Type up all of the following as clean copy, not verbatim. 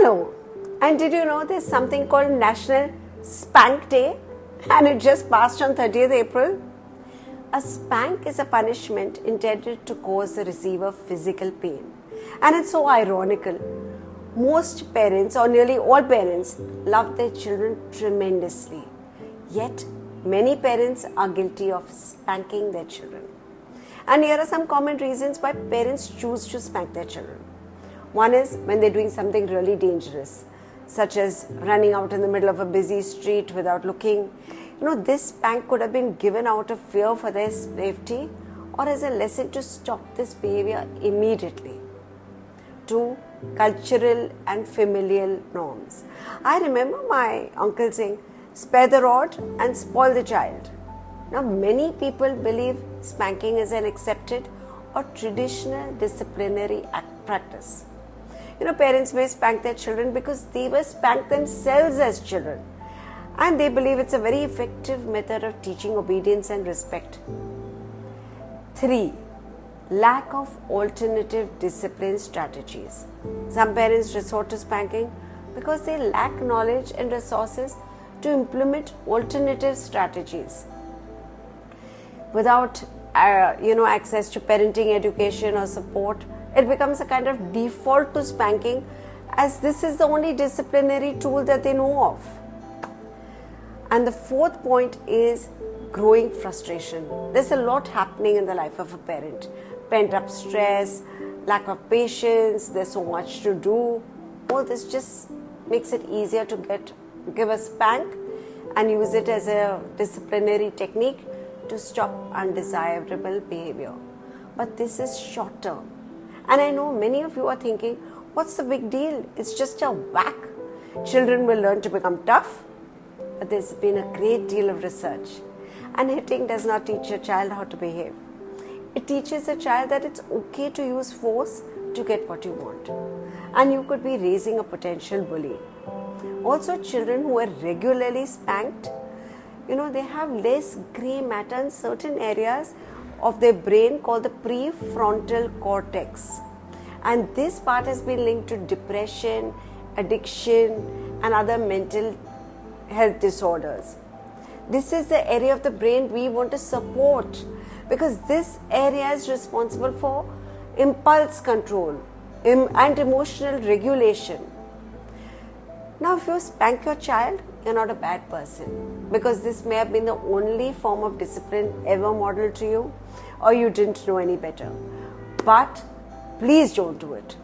know. And did you know there's something called National Spank Day? And it just passed on 30th April. A spank is a punishment intended to cause the receiver physical pain. And it's so ironical. Most parents, or nearly all parents, love their children tremendously. Yet, many parents are guilty of spanking their children. And here are some common reasons why parents choose to spank their children. One is when they're doing something really dangerous, such as running out in the middle of a busy street without looking. This spank could have been given out of fear for their safety or as a lesson to stop this behavior immediately. 2. Cultural and familial norms. I remember my uncle saying, spare the rod and spoil the child. Now, many people believe spanking is an accepted or traditional disciplinary practice. Parents may spank their children because they were spanked themselves as children. And they believe it's a very effective method of teaching obedience and respect. 3. Lack of alternative discipline strategies. Some parents resort to spanking because they lack knowledge and resources to implement alternative strategies. Without access to parenting education or support, it becomes a kind of default to spanking, as this is the only disciplinary tool that they know of. And the 4th point is growing frustration. There's a lot happening in the life of a parent. Pent up stress, lack of patience, there's so much to do. All this just makes it easier to give a spank and use it as a disciplinary technique to stop undesirable behavior. But this is short term. And I know many of you are thinking, what's the big deal? It's just a whack. Children will learn to become tough. But there's been a great deal of research. And hitting does not teach a child how to behave. It teaches a child that it's okay to use force to get what you want. And you could be raising a potential bully. Also, children who are regularly spanked, they have less gray matter in certain areas of their brain called the prefrontal cortex. And this part has been linked to depression, addiction, and other mental health disorders. This is the area of the brain we want to support because this area is responsible for impulse control and emotional regulation. Now, if you spank your child, you're not a bad person because this may have been the only form of discipline ever modeled to you, or you didn't know any better. But please don't do it.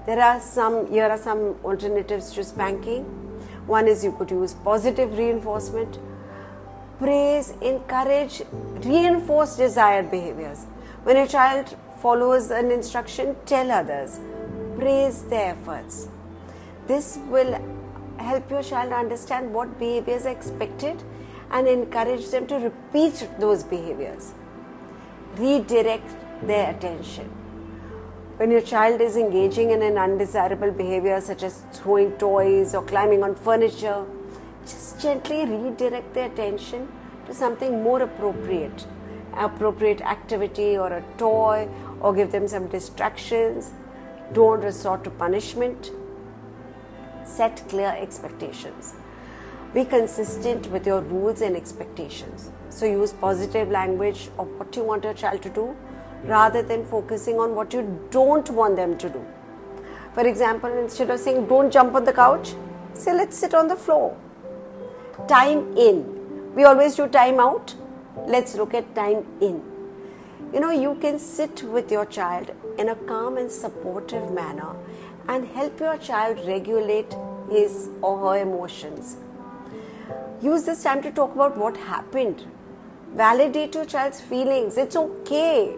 Here are some alternatives to spanking. One is you could use positive reinforcement. Praise, encourage, reinforce desired behaviors. When a child follows an instruction, tell others. Praise their efforts. This will help your child understand what behaviors are expected and encourage them to repeat those behaviors. Redirect their attention. When your child is engaging in an undesirable behavior such as throwing toys or climbing on furniture, just gently redirect their attention to something more appropriate activity or a toy, or give them some distractions. Don't resort to punishment. Set clear expectations. Be consistent with your rules and expectations. So use positive language of what you want your child to do rather than focusing on what you don't want them to do. For example, instead of saying don't jump on the couch, say let's sit on the floor. Time in. We always do time out. Let's look at time in. You can sit with your child in a calm and supportive manner and help your child regulate his or her emotions. Use this time to talk about what happened. Validate your child's feelings. It's okay.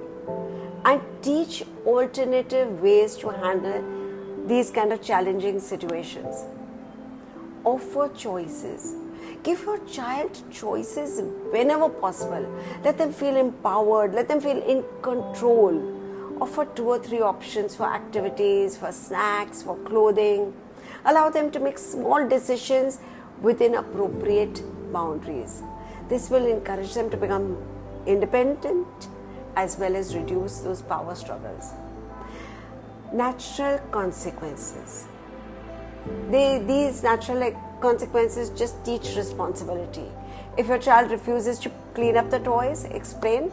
And teach alternative ways to handle these kind of challenging situations. Offer choices. Give your child choices whenever possible. Let them feel empowered. Let them feel in control. Offer 2 or 3 options for activities, for snacks, for clothing. Allow them to make small decisions within appropriate boundaries. This will encourage them to become independent as well as reduce those power struggles. Natural consequences. These natural consequences just teach responsibility. If your child refuses to clean up the toys, explain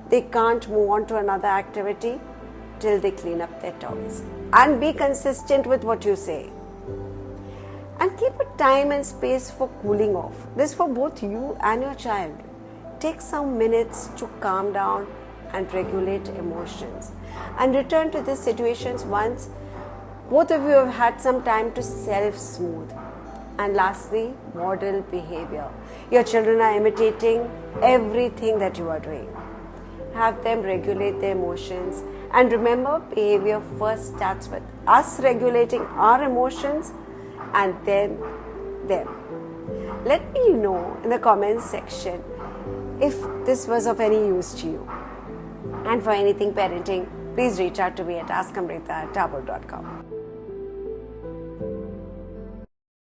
they can't move on to another activity till they clean up their toys. And be consistent with what you say. And keep a time and space for cooling off. This for both you and your child. Take some minutes to calm down and regulate emotions. And return to these situations once both of you have had some time to self-smooth. And lastly, model behavior. Your children are imitating everything that you are doing. Have them regulate their emotions. And remember, behavior first starts with us regulating our emotions and then them. Let me know in the comments section if this was of any use to you. And for anything parenting, please reach out to me at AskAmrita@taabur.com.